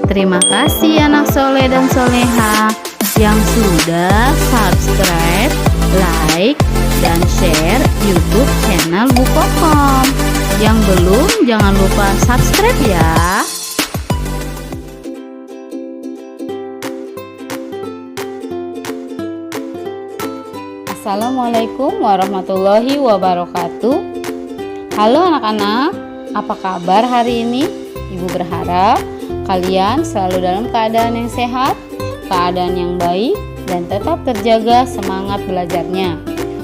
Terima kasih anak soleh dan soleha yang sudah subscribe, like, dan share YouTube channel Bu Kokom. Yang belum, jangan lupa subscribe ya. Assalamualaikum warahmatullahi wabarakatuh. Halo anak-anak, apa kabar hari ini? Ibu berharap kalian selalu dalam keadaan yang sehat, keadaan yang baik, dan tetap terjaga semangat belajarnya.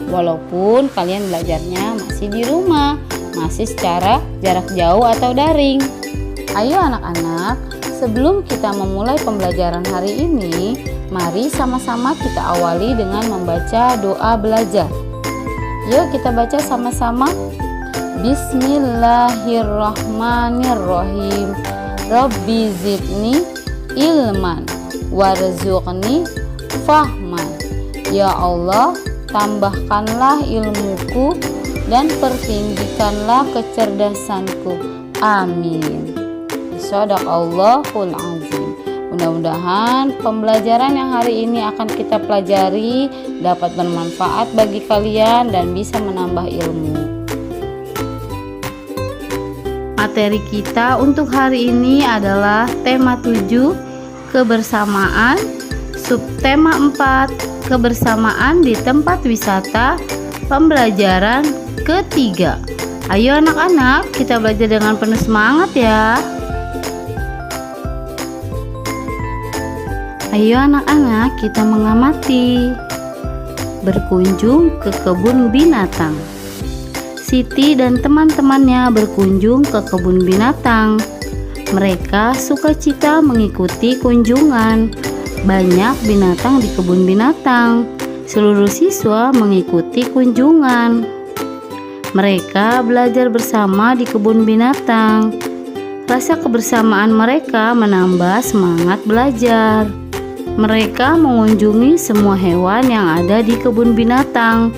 Walaupun kalian belajarnya masih di rumah, masih secara jarak jauh atau daring. Ayo anak-anak, sebelum kita memulai pembelajaran hari ini, mari sama-sama kita awali dengan membaca doa belajar. Yuk kita baca sama-sama. Bismillahirrahmanirrahim. Rabbi zidni ilman warzuqni fahman. Ya Allah, tambahkanlah ilmuku dan pertinggikanlah kecerdasanku. Amin. Shadaqallahul azim. Mudah-mudahan pembelajaran yang hari ini akan kita pelajari dapat bermanfaat bagi kalian dan bisa menambah ilmu. Materi kita untuk hari ini adalah tema 7, kebersamaan, subtema 4, kebersamaan di tempat wisata, pembelajaran ketiga. Ayo anak-anak, kita belajar dengan penuh semangat ya. Ayo anak-anak, kita mengamati. Berkunjung ke kebun binatang. Siti dan teman-temannya berkunjung ke kebun binatang. Mereka sukacita mengikuti kunjungan. Banyak binatang di kebun binatang. Seluruh siswa mengikuti kunjungan. Mereka belajar bersama di kebun binatang. Rasa kebersamaan mereka menambah semangat belajar. Mereka mengunjungi semua hewan yang ada di kebun binatang.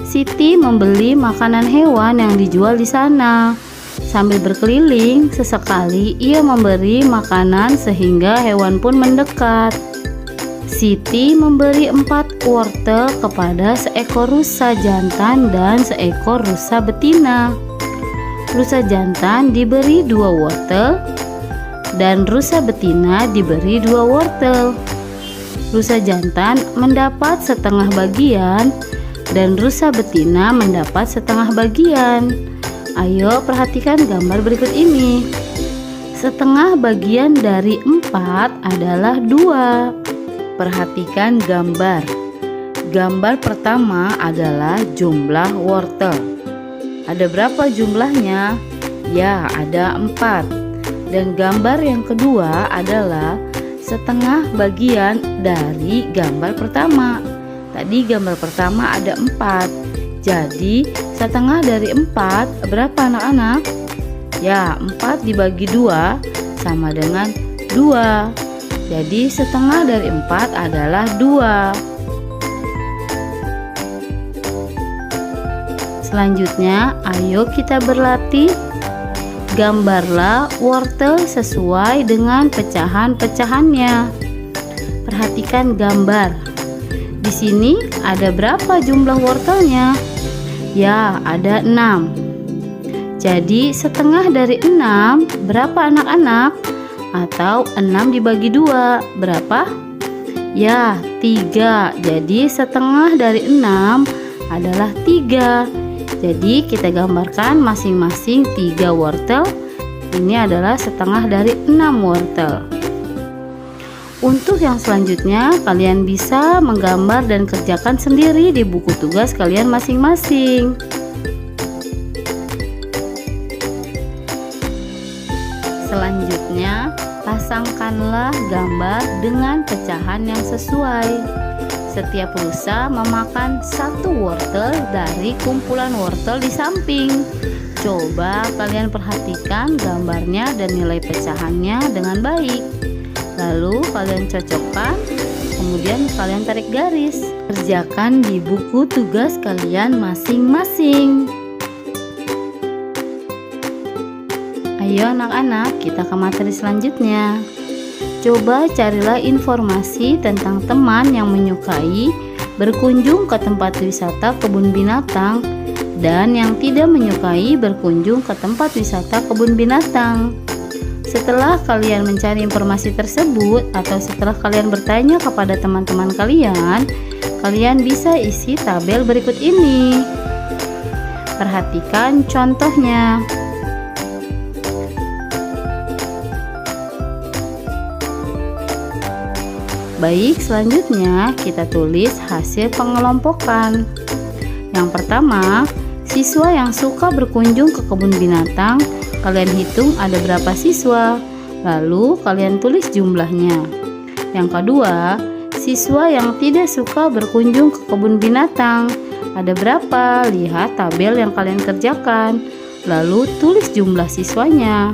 Siti membeli makanan hewan yang dijual di sana. Sambil berkeliling, sesekali ia memberi makanan sehingga hewan pun mendekat. Siti memberi 4 wortel kepada seekor rusa jantan dan seekor rusa betina. Rusa jantan diberi 2 wortel dan rusa betina diberi 2 wortel. Rusa jantan mendapat setengah bagian dan rusa betina mendapat setengah bagian. Ayo perhatikan gambar berikut ini. Setengah bagian dari 4 adalah 2. Perhatikan gambar. Gambar pertama adalah jumlah wortel. Ada berapa jumlahnya? Ya, ada 4. Dan gambar yang kedua adalah setengah bagian dari gambar pertama. Tadi gambar pertama ada 4. Jadi setengah dari 4 berapa anak-anak? Ya, 4 dibagi 2 sama dengan 2. Jadi setengah dari 4 adalah 2. Selanjutnya, ayo kita berlatih. Gambarlah wortel sesuai dengan pecahan-pecahannya. Perhatikan gambar. Di sini ada berapa jumlah wortelnya? Ya, ada 6. Jadi setengah dari 6 berapa anak-anak? Atau 6 dibagi 2 berapa? Ya, 3. Jadi setengah dari 6 adalah 3. Jadi kita gambarkan masing-masing 3 wortel. Ini adalah setengah dari 6 wortel. Untuk yang selanjutnya, kalian bisa menggambar dan kerjakan sendiri di buku tugas kalian masing-masing. Selanjutnya, pasangkanlah gambar dengan pecahan yang sesuai. Setiap rusa memakan 1 wortel dari kumpulan wortel di samping. Coba kalian perhatikan gambarnya dan nilai pecahannya dengan baik. Lalu kalian cocokkan, kemudian kalian tarik garis. Kerjakan di buku tugas kalian masing-masing. Ayo anak-anak, kita ke materi selanjutnya. Coba carilah informasi tentang teman yang menyukai berkunjung ke tempat wisata kebun binatang dan yang tidak menyukai berkunjung ke tempat wisata kebun binatang. Setelah kalian mencari informasi tersebut atau setelah kalian bertanya kepada teman-teman kalian, kalian bisa isi tabel berikut ini. Perhatikan contohnya. Baik, selanjutnya kita tulis hasil pengelompokan. Yang pertama, siswa yang suka berkunjung ke kebun binatang, kalian hitung ada berapa siswa, lalu kalian tulis jumlahnya. Yang kedua, siswa yang tidak suka berkunjung ke kebun binatang, ada berapa? Lihat tabel yang kalian kerjakan, lalu tulis jumlah siswanya.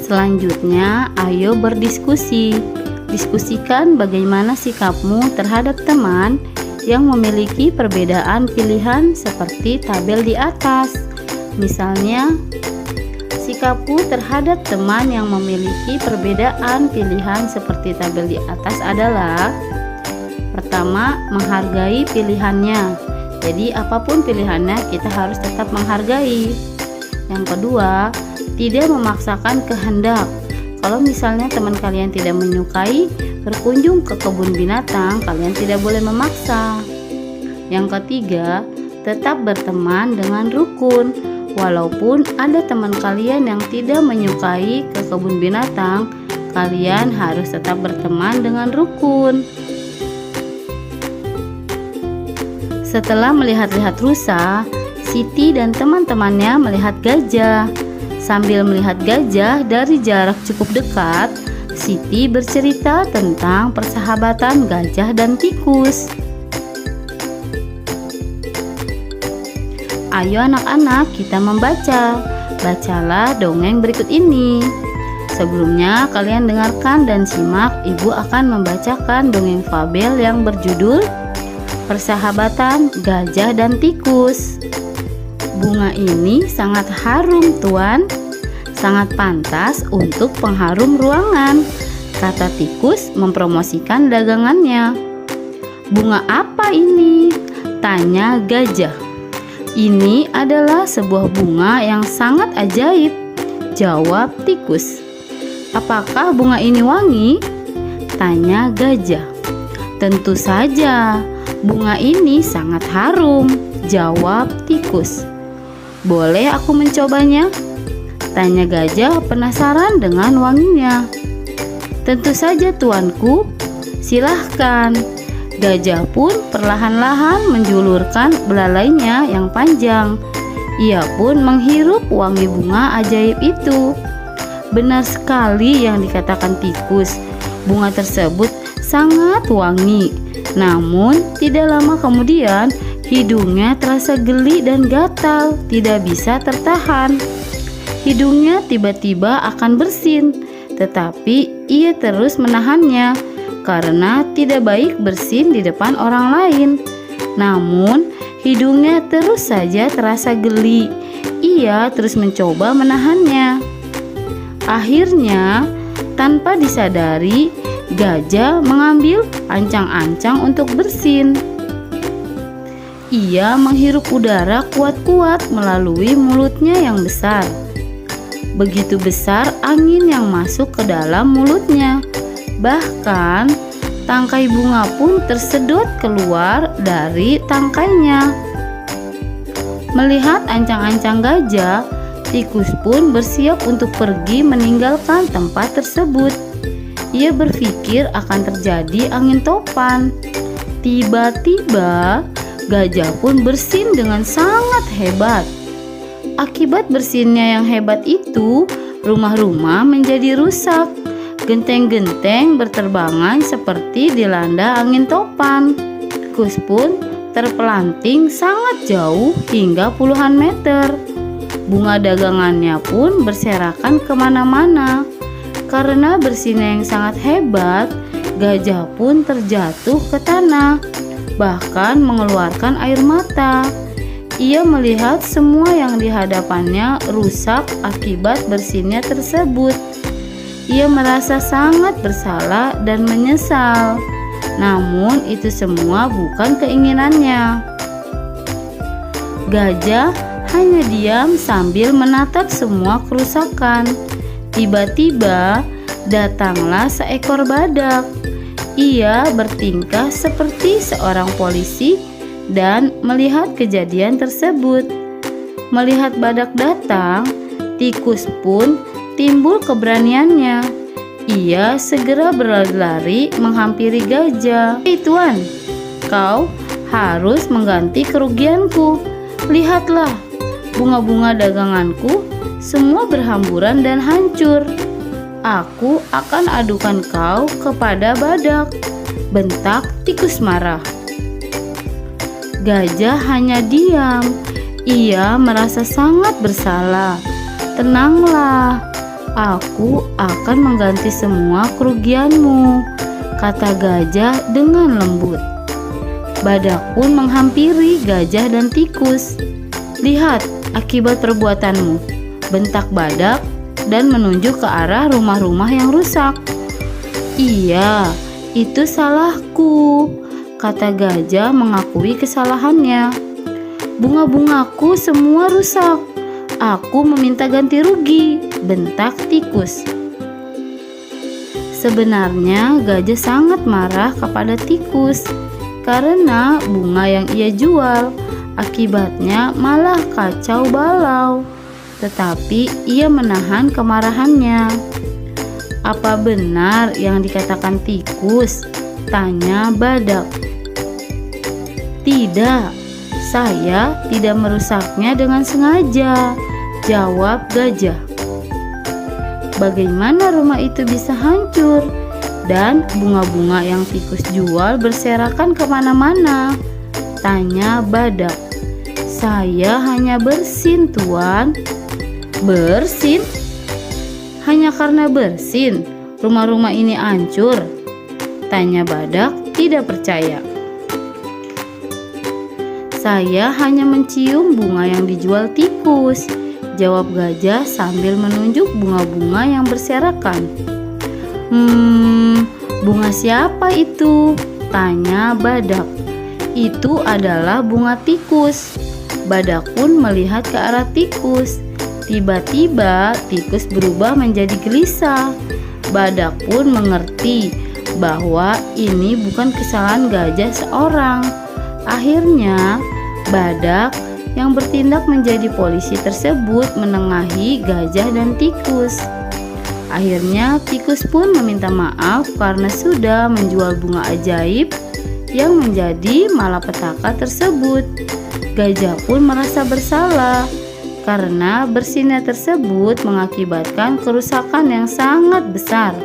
Selanjutnya, ayo berdiskusi. Diskusikan bagaimana sikapmu terhadap teman yang memiliki perbedaan pilihan seperti tabel di atas. Misalnya, sikapku terhadap teman yang memiliki perbedaan pilihan seperti tabel di atas adalah: pertama, menghargai pilihannya. Jadi apapun pilihannya kita harus tetap menghargai. Yang kedua, tidak memaksakan kehendak. Kalau misalnya teman kalian tidak menyukai berkunjung ke kebun binatang, kalian tidak boleh memaksa. Yang ketiga, tetap berteman dengan rukun. Walaupun ada teman kalian yang tidak menyukai ke kebun binatang, kalian harus tetap berteman dengan rukun. Setelah melihat-lihat rusa, Siti dan teman-temannya melihat gajah. Sambil melihat gajah dari jarak cukup dekat, Siti bercerita tentang persahabatan gajah dan tikus. Ayo anak-anak, kita membaca. Bacalah dongeng berikut ini. Sebelumnya kalian dengarkan dan simak, Ibu akan membacakan dongeng fabel yang berjudul Persahabatan Gajah dan Tikus. Bunga ini sangat harum, Tuan. Sangat pantas untuk pengharum ruangan, kata tikus mempromosikan dagangannya. Bunga apa ini? Tanya gajah. Ini adalah sebuah bunga yang sangat ajaib, jawab tikus. Apakah bunga ini wangi? Tanya gajah. Tentu saja, bunga ini sangat harum, jawab tikus. Boleh aku mencobanya? Tanya gajah penasaran dengan wanginya. Tentu saja tuanku, silahkan. Gajah pun perlahan-lahan menjulurkan belalainya yang panjang. Ia pun menghirup wangi bunga ajaib itu. Benar sekali yang dikatakan tikus, bunga tersebut sangat wangi. Namun tidak lama kemudian hidungnya terasa geli dan gatal, tidak bisa tertahan. Hidungnya tiba-tiba akan bersin, tetapi ia terus menahannya karena tidak baik bersin di depan orang lain. Namun, hidungnya terus saja terasa geli. Ia terus mencoba menahannya. Akhirnya, tanpa disadari, gajah mengambil ancang-ancang untuk bersin. Ia menghirup udara kuat-kuat melalui mulutnya yang besar. Begitu besar angin yang masuk ke dalam mulutnya. Bahkan tangkai bunga pun tersedot keluar dari tangkainya. Melihat ancang-ancang gajah, tikus pun bersiap untuk pergi meninggalkan tempat tersebut. Ia berpikir akan terjadi angin topan. Tiba-tiba gajah pun bersin dengan sangat hebat. Akibat bersinnya yang hebat itu, rumah-rumah menjadi rusak. Genteng-genteng berterbangan seperti dilanda angin topan. Tikus pun terpelanting sangat jauh hingga puluhan meter. Bunga dagangannya pun berserakan kemana-mana. Karena bersinnya yang sangat hebat, gajah pun terjatuh ke tanah, bahkan mengeluarkan air mata. Ia melihat semua yang di hadapannya rusak akibat bersinnya tersebut. Ia merasa sangat bersalah dan menyesal. Namun itu semua bukan keinginannya. Gajah hanya diam sambil menatap semua kerusakan. Tiba-tiba datanglah seekor badak. Ia bertingkah seperti seorang polisi dan melihat kejadian tersebut. Melihat badak datang, tikus pun timbul keberaniannya. Ia segera berlari-lari menghampiri gajah. "Hei tuan, kau harus mengganti kerugianku. Lihatlah, bunga-bunga daganganku semua berhamburan dan hancur. Aku akan adukan kau kepada badak," bentak tikus marah. Gajah hanya diam. Ia merasa sangat bersalah. "Tenanglah, aku akan mengganti semua kerugianmu," kata gajah dengan lembut. Badak pun menghampiri gajah dan tikus. "Lihat akibat perbuatanmu," bentak badak dan menunjuk ke arah rumah-rumah yang rusak. "Iya, itu salahku," kata gajah mengakui kesalahannya. "Bunga-bungaku semua rusak. Aku meminta ganti rugi," bentak tikus. Sebenarnya gajah sangat marah kepada tikus karena bunga yang ia jual. Akibatnya malah kacau balau. Tetapi ia menahan kemarahannya. "Apa benar yang dikatakan tikus?" tanya badak. "Tidak, saya tidak merusaknya dengan sengaja," jawab gajah. "Bagaimana rumah itu bisa hancur dan bunga-bunga yang tikus jual berserakan kemana-mana?" tanya badak. "Saya hanya bersin, tuan." "Bersin? Hanya karena bersin rumah-rumah ini hancur?" tanya badak tidak percaya. "Saya hanya mencium bunga yang dijual tikus," jawab gajah sambil menunjuk bunga-bunga yang berserakan. Bunga siapa itu?" tanya badak. "Itu adalah bunga tikus." Badak pun melihat ke arah tikus. Tiba-tiba tikus berubah menjadi gelisah. Badak pun mengerti bahwa ini bukan kesalahan gajah seorang. Akhirnya badak yang bertindak menjadi polisi tersebut menengahi gajah dan tikus. Akhirnya tikus pun meminta maaf karena sudah menjual bunga ajaib yang menjadi malapetaka tersebut. Gajah pun merasa bersalah karena bersinnya tersebut mengakibatkan kerusakan yang sangat besar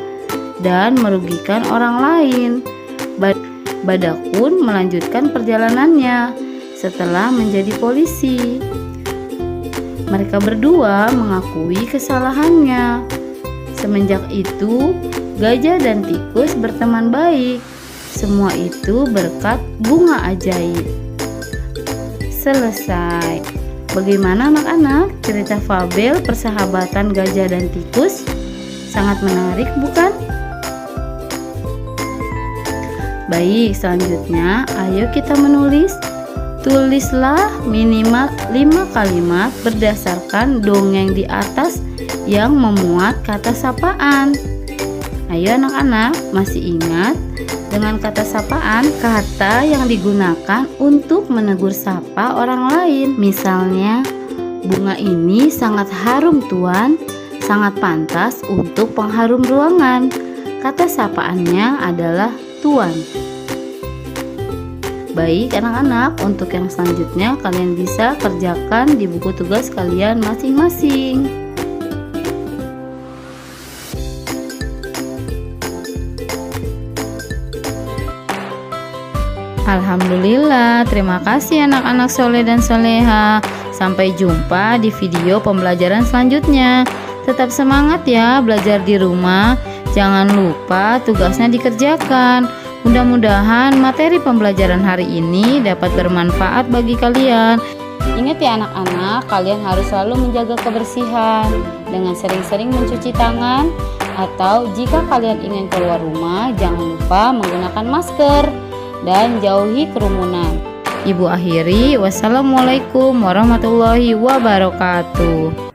dan merugikan orang lain. Badak pun melanjutkan perjalanannya setelah menjadi polisi. Mereka berdua mengakui kesalahannya. Semenjak itu, gajah dan tikus berteman baik. Semua itu berkat bunga ajaib. Selesai. Bagaimana anak-anak cerita fabel persahabatan gajah dan tikus? Sangat menarik bukan? Baik, selanjutnya ayo kita menulis. Tulislah minimal 5 kalimat berdasarkan dongeng di atas yang memuat kata sapaan. Ayo anak-anak, masih ingat dengan kata sapaan, kata yang digunakan untuk menegur sapa orang lain. Misalnya, "Bunga ini sangat harum tuan, sangat pantas untuk pengharum ruangan." Kata sapaannya adalah tuan. Baik anak-anak, untuk yang selanjutnya kalian bisa kerjakan di buku tugas kalian masing-masing. Alhamdulillah, terima kasih anak-anak soleh dan soleha. Sampai jumpa di video pembelajaran selanjutnya. Tetap semangat ya belajar di rumah. Jangan lupa tugasnya dikerjakan. Mudah-mudahan materi pembelajaran hari ini dapat bermanfaat bagi kalian. Ingat ya anak-anak, kalian harus selalu menjaga kebersihan dengan sering-sering mencuci tangan, atau jika kalian ingin keluar rumah jangan lupa menggunakan masker dan jauhi kerumunan. Ibu akhiri, wassalamualaikum warahmatullahi wabarakatuh.